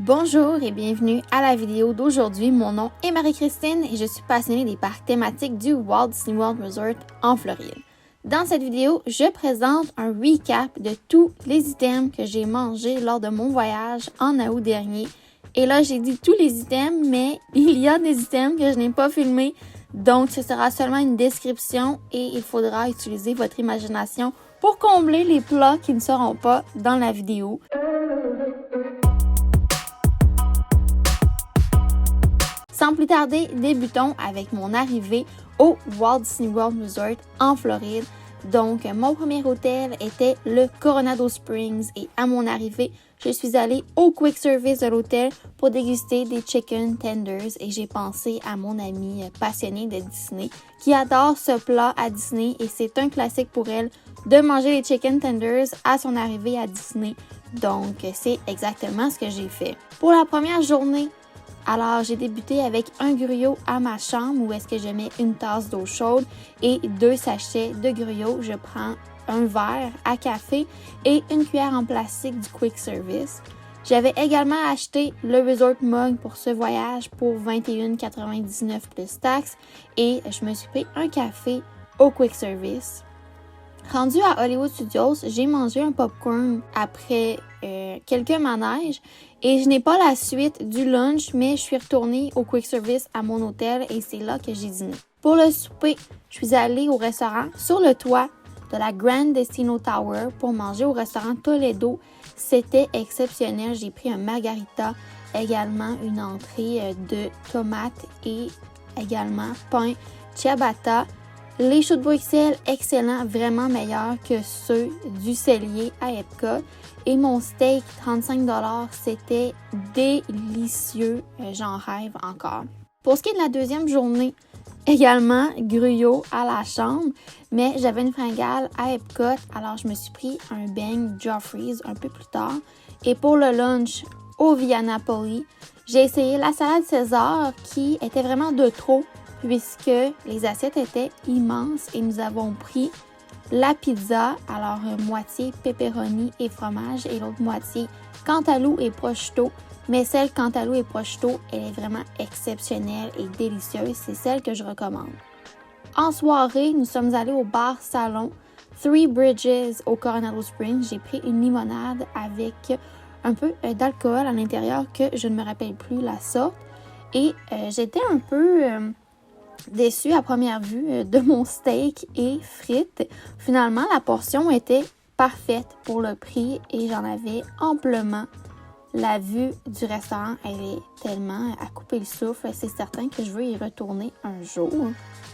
Bonjour et bienvenue à la vidéo d'aujourd'hui. Mon nom est Marie-Christine et je suis passionnée des parcs thématiques du Walt Disney World Resort en Floride. Dans cette vidéo, je présente un recap de tous les items que j'ai mangés lors de mon voyage en août dernier. Et là, j'ai dit tous les items, mais il y a des items que je n'ai pas filmés, donc ce sera seulement une description et il faudra utiliser votre imagination pour combler les plats qui ne seront pas dans la vidéo. Sans plus tarder, débutons avec mon arrivée au Walt Disney World Resort en Floride. Donc, mon premier hôtel était le Coronado Springs et à mon arrivée, je suis allée au quick service de l'hôtel pour déguster des chicken tenders et j'ai pensé à mon amie passionnée de Disney qui adore ce plat à Disney et c'est un classique pour elle de manger les chicken tenders à son arrivée à Disney. Donc, c'est exactement ce que j'ai fait. Pour la première journée, alors, j'ai débuté avec un gruau à ma chambre où est-ce que je mets une tasse d'eau chaude et 2 sachets de gruau. Je prends un verre à café et une cuillère en plastique du quick service. J'avais également acheté le Resort Mug pour ce voyage pour $21,99 plus taxes et je me suis pris un café au quick service. Rendu à Hollywood Studios, j'ai mangé un popcorn après quelques manèges et je n'ai pas la suite du lunch, mais je suis retournée au quick service à mon hôtel et c'est là que j'ai dîné. Pour le souper, je suis allée au restaurant sur le toit de la Grand Destino Tower pour manger au restaurant Toledo. C'était exceptionnel. J'ai pris un margarita, également une entrée de tomates et également pain ciabatta. Les choux de Bruxelles, excellents, vraiment meilleurs que ceux du Cellier à Epcot. Et mon steak, 35$, c'était délicieux. J'en rêve encore. Pour ce qui est de la deuxième journée, également gruau à la chambre, mais j'avais une fringale à Epcot, alors je me suis pris un beigne Joffrey's un peu plus tard. Et pour le lunch au Via Napoli, j'ai essayé la salade César qui était vraiment de trop, puisque les assiettes étaient immenses et nous avons pris la pizza, alors moitié pepperoni et fromage et l'autre moitié cantaloupe et prosciutto. Mais celle cantaloupe et prosciutto, elle est vraiment exceptionnelle et délicieuse. C'est celle que je recommande. En soirée, nous sommes allés au bar-salon Three Bridges au Coronado Springs. J'ai pris une limonade avec un peu d'alcool à l'intérieur que je ne me rappelle plus la sorte. Et j'étais un peu déçue à première vue de mon steak et frites. Finalement, la portion était parfaite pour le prix et j'en avais amplement. La vue du restaurant, elle est tellement à couper le souffle. C'est certain que je veux y retourner un jour.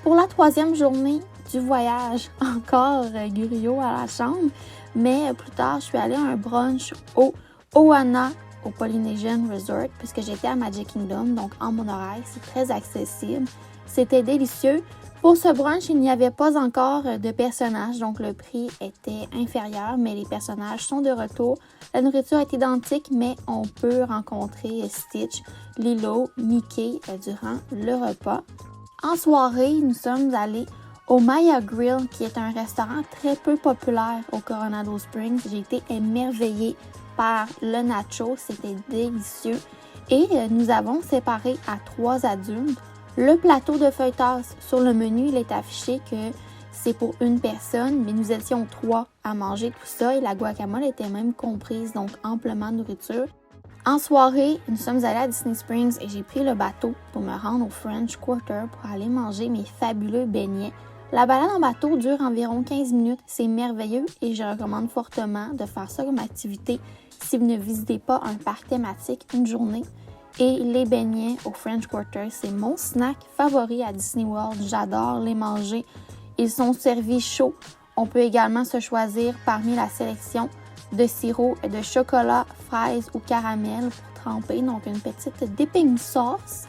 Pour la troisième journée du voyage, encore gruau à la chambre, mais plus tard, je suis allée à un brunch au Ohana au Polynesian Resort puisque j'étais à Magic Kingdom, donc en monorail, c'est très accessible. C'était délicieux. Pour ce brunch, il n'y avait pas encore de personnages, donc le prix était inférieur, mais les personnages sont de retour. La nourriture est identique, mais on peut rencontrer Stitch, Lilo, Mickey durant le repas. En soirée, nous sommes allés au Maya Grill, qui est un restaurant très peu populaire au Coronado Springs. J'ai été émerveillée par le nacho, c'était délicieux. Et nous avons séparé à 3 adultes. Le plateau de feuilletas sur le menu, il est affiché que c'est pour une personne, mais nous étions 3 à manger tout ça et la guacamole était même comprise, donc amplement de nourriture. En soirée, nous sommes allés à Disney Springs et j'ai pris le bateau pour me rendre au French Quarter pour aller manger mes fabuleux beignets. La balade en bateau dure environ 15 minutes, c'est merveilleux et je recommande fortement de faire ça comme activité si vous ne visitez pas un parc thématique une journée. Et les beignets au French Quarter, c'est mon snack favori à Disney World. J'adore les manger. Ils sont servis chauds. On peut également se choisir parmi la sélection de sirop de chocolat, fraises ou caramel pour tremper. Donc, une petite dipping sauce.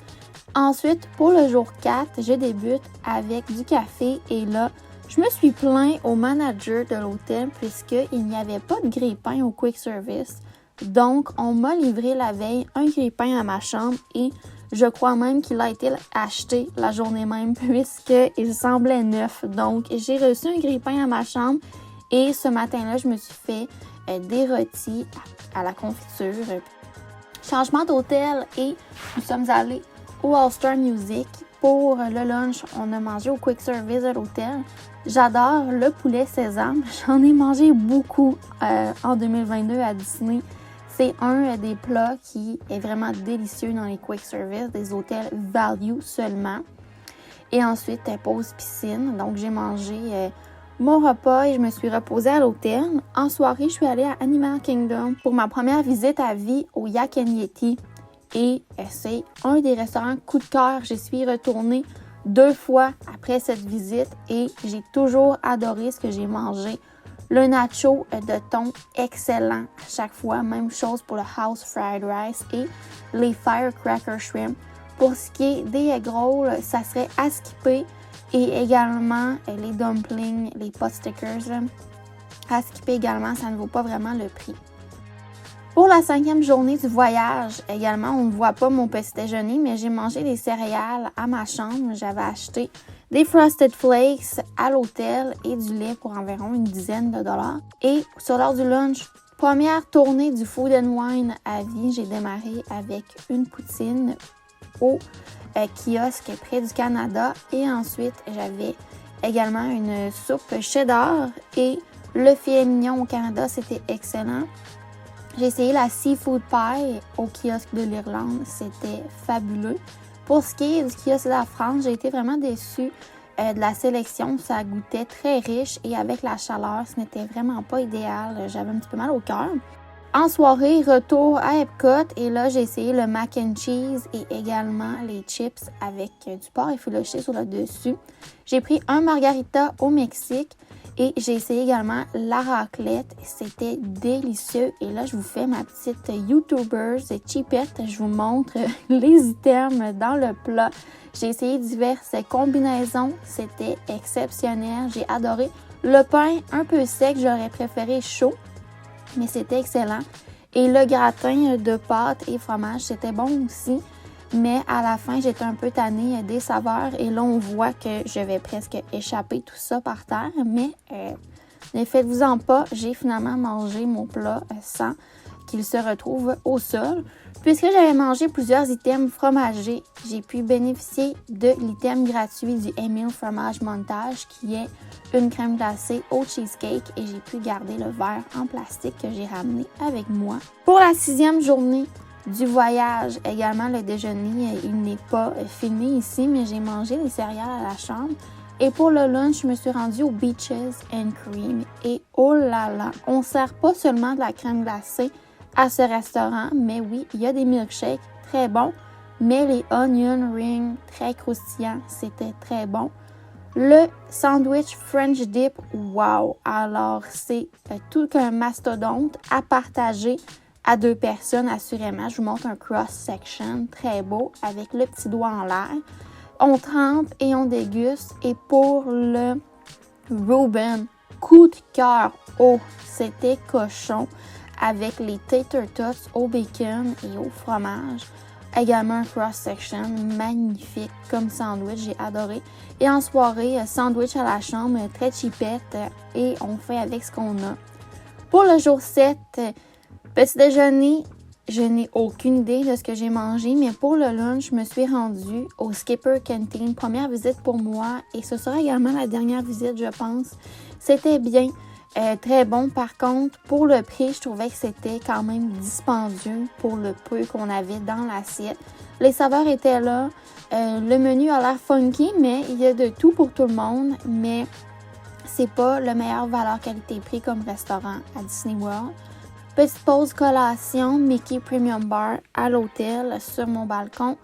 Ensuite, pour le jour 4, je débute avec du café. Et là, je me suis plaint au manager de l'hôtel puisqu'il n'y avait pas de grille-pain au quick service. Donc, on m'a livré la veille un grille-pain à ma chambre et je crois même qu'il a été acheté la journée même puisqu'il semblait neuf. Donc, j'ai reçu un grille-pain à ma chambre et ce matin-là, je me suis fait des rôtis à la confiture. Changement d'hôtel et nous sommes allés au All-Star Music. Pour le lunch, on a mangé au quick service de l'hôtel. J'adore le poulet sésame. J'en ai mangé beaucoup en 2022 à Disney. C'est un des plats qui est vraiment délicieux dans les quick service, des hôtels value seulement. Et ensuite, pause piscine. Donc, j'ai mangé mon repas et je me suis reposée à l'hôtel. En soirée, je suis allée à Animal Kingdom pour ma première visite à vie au Yak and Yeti. Et c'est un des restaurants coup de cœur. Je suis retournée 2 fois après cette visite et j'ai toujours adoré ce que j'ai mangé. Le nacho de thon, excellent à chaque fois. Même chose pour le house fried rice et les firecracker shrimp. Pour ce qui est des egg rolls, ça serait à skipper. Et également les dumplings, les pot stickers. À skipper également, ça ne vaut pas vraiment le prix. Pour la 5e journée du voyage, également, on ne voit pas mon petit déjeuner, mais j'ai mangé des céréales à ma chambre. J'avais acheté des Frosted Flakes à l'hôtel et du lait pour environ une dizaine de dollars. Et sur l'heure du lunch, première tournée du Food and Wine à vie, j'ai démarré avec une poutine au kiosque près du Canada. Et ensuite, j'avais également une soupe cheddar et le filet mignon au Canada, c'était excellent. J'ai essayé la Seafood Pie au kiosque de l'Irlande. C'était fabuleux. Pour ce qui est du kiosque de la France, j'ai été vraiment déçue de la sélection. Ça goûtait très riche et avec la chaleur, ce n'était vraiment pas idéal. J'avais un petit peu mal au cœur. En soirée, retour à Epcot et là, j'ai essayé le mac and cheese et également les chips avec du porc effiloché sur le dessus. J'ai pris un margarita au Mexique. Et j'ai essayé également la raclette. C'était délicieux. Et là, je vous fais ma petite YouTuber cheapette. Je vous montre les items dans le plat. J'ai essayé diverses combinaisons. C'était exceptionnel. J'ai adoré. Le pain, un peu sec, j'aurais préféré chaud. Mais c'était excellent. Et le gratin de pâtes et fromage, c'était bon aussi. Mais à la fin, j'étais un peu tannée des saveurs et là, on voit que je vais presque échapper tout ça par terre. Mais ne faites-vous-en pas, j'ai finalement mangé mon plat sans qu'il se retrouve au sol. Puisque j'avais mangé plusieurs items fromagés, j'ai pu bénéficier de l'item gratuit du Emile Fromage Montage qui est une crème glacée au cheesecake et j'ai pu garder le verre en plastique que j'ai ramené avec moi. Pour la 6e journée du voyage, également le déjeuner, il n'est pas filmé ici, mais j'ai mangé des céréales à la chambre. Et pour le lunch, je me suis rendue au Beaches and Cream. Et oh là là, on ne sert pas seulement de la crème glacée à ce restaurant, mais oui, il y a des milkshakes très bons, mais les onion rings très croustillants, c'était très bon. Le sandwich French dip, wow! Alors, c'est tout qu'un mastodonte à partager à 2 personnes, assurément. Je vous montre un cross-section très beau avec le petit doigt en l'air. On trempe et on déguste. Et pour le Reuben, coup de cœur, oh, c'était cochon avec les tater tots au bacon et au fromage. Également un cross-section magnifique comme sandwich, j'ai adoré. Et en soirée, sandwich à la chambre, très cheapette et on fait avec ce qu'on a. Pour le jour 7, petit déjeuner, je n'ai aucune idée de ce que j'ai mangé, mais pour le lunch, je me suis rendue au Skipper Canteen. Première visite pour moi et ce sera également la dernière visite, je pense. C'était bien, très bon. Par contre, pour le prix, je trouvais que c'était quand même dispendieux pour le peu qu'on avait dans l'assiette. Les saveurs étaient là. Le menu a l'air funky, mais il y a de tout pour tout le monde. Mais c'est pas le meilleur valeur qualité-prix comme restaurant à Disney World. Petite pause collation, Mickey Premium Bar à l'hôtel sur mon balcon.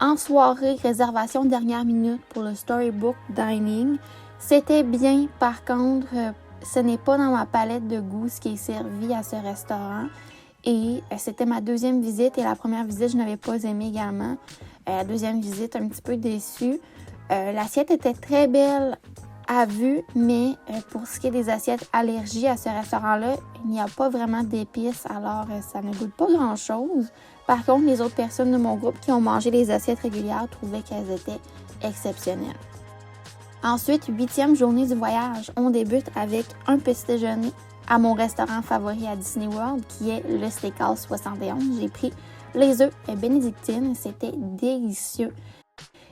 En soirée, réservation dernière minute pour le Storybook Dining. C'était bien, par contre, ce n'est pas dans ma palette de goût ce qui est servi à ce restaurant. Et c'était ma 2e visite et la première visite, je n'avais pas aimé également. La 2e visite, un petit peu déçue. L'assiette était très belle à vue, mais pour ce qui est des assiettes allergies à ce restaurant-là, il n'y a pas vraiment d'épices, alors ça ne goûte pas grand-chose. Par contre, les autres personnes de mon groupe qui ont mangé les assiettes régulières trouvaient qu'elles étaient exceptionnelles. Ensuite, 8e journée du voyage, on débute avec un petit déjeuner à mon restaurant favori à Disney World, qui est le Steakhouse 71. J'ai pris les œufs bénédictines, c'était délicieux.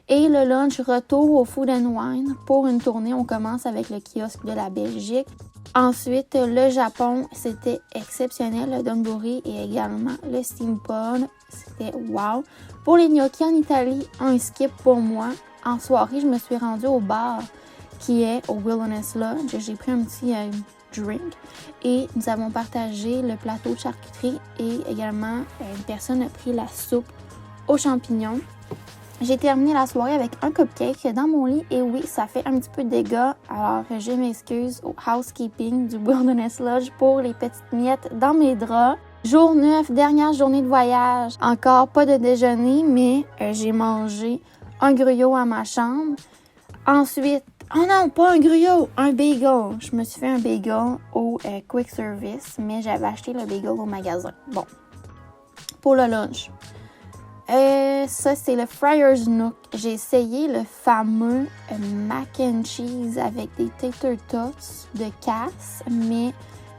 Et le lunch, retour au Food and Wine. Pour une tournée, on commence avec le kiosque de la Belgique. Ensuite, le Japon, c'était exceptionnel, le donburi et également le steam pod. C'était wow. Pour les gnocchis en Italie, un skip pour moi. En soirée, je me suis rendue au bar qui est au Wilderness Lodge. J'ai pris un petit drink et nous avons partagé le plateau de charcuterie et également une personne a pris la soupe aux champignons. J'ai terminé la soirée avec un cupcake dans mon lit et oui, ça fait un petit peu de dégâts. Alors, je m'excuse au housekeeping du Wilderness Lodge pour les petites miettes dans mes draps. Jour 9, dernière journée de voyage. Encore pas de déjeuner, mais j'ai mangé un gruyot à ma chambre. Ensuite, oh non, pas un gruyot, un bagel. Je me suis fait un bagel au quick service, mais j'avais acheté le bagel au magasin. Bon, pour le lunch. Ça, c'est le Friar's Nook. J'ai essayé le fameux mac and cheese avec des tater tots de Cass, mais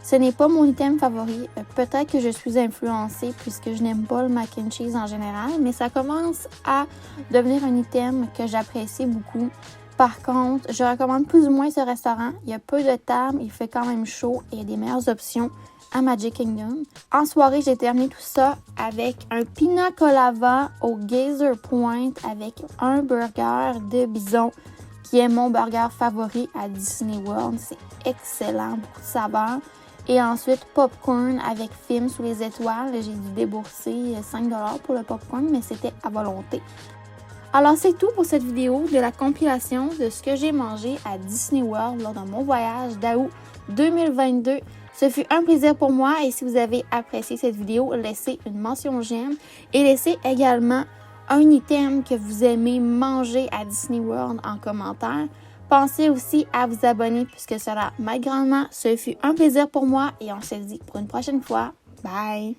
ce n'est pas mon item favori. Peut-être que je suis influencée puisque je n'aime pas le mac and cheese en général, mais ça commence à devenir un item que j'apprécie beaucoup. Par contre, je recommande plus ou moins ce restaurant. Il y a peu de tables, il fait quand même chaud et il y a des meilleures options à Magic Kingdom. En soirée, j'ai terminé tout ça avec un pina colada au Geyser Point avec un burger de bison qui est mon burger favori à Disney World. C'est excellent, beaucoup de saveurs. Et ensuite, popcorn avec film sous les étoiles. J'ai dû débourser 5$ pour le popcorn, mais c'était à volonté. Alors, c'est tout pour cette vidéo de la compilation de ce que j'ai mangé à Disney World lors de mon voyage d'août 2022. Ce fut un plaisir pour moi et si vous avez apprécié cette vidéo, laissez une mention j'aime et laissez également un item que vous aimez manger à Disney World en commentaire. Pensez aussi à vous abonner puisque cela m'aide grandement. Ce fut un plaisir pour moi et on se dit pour une prochaine fois. Bye!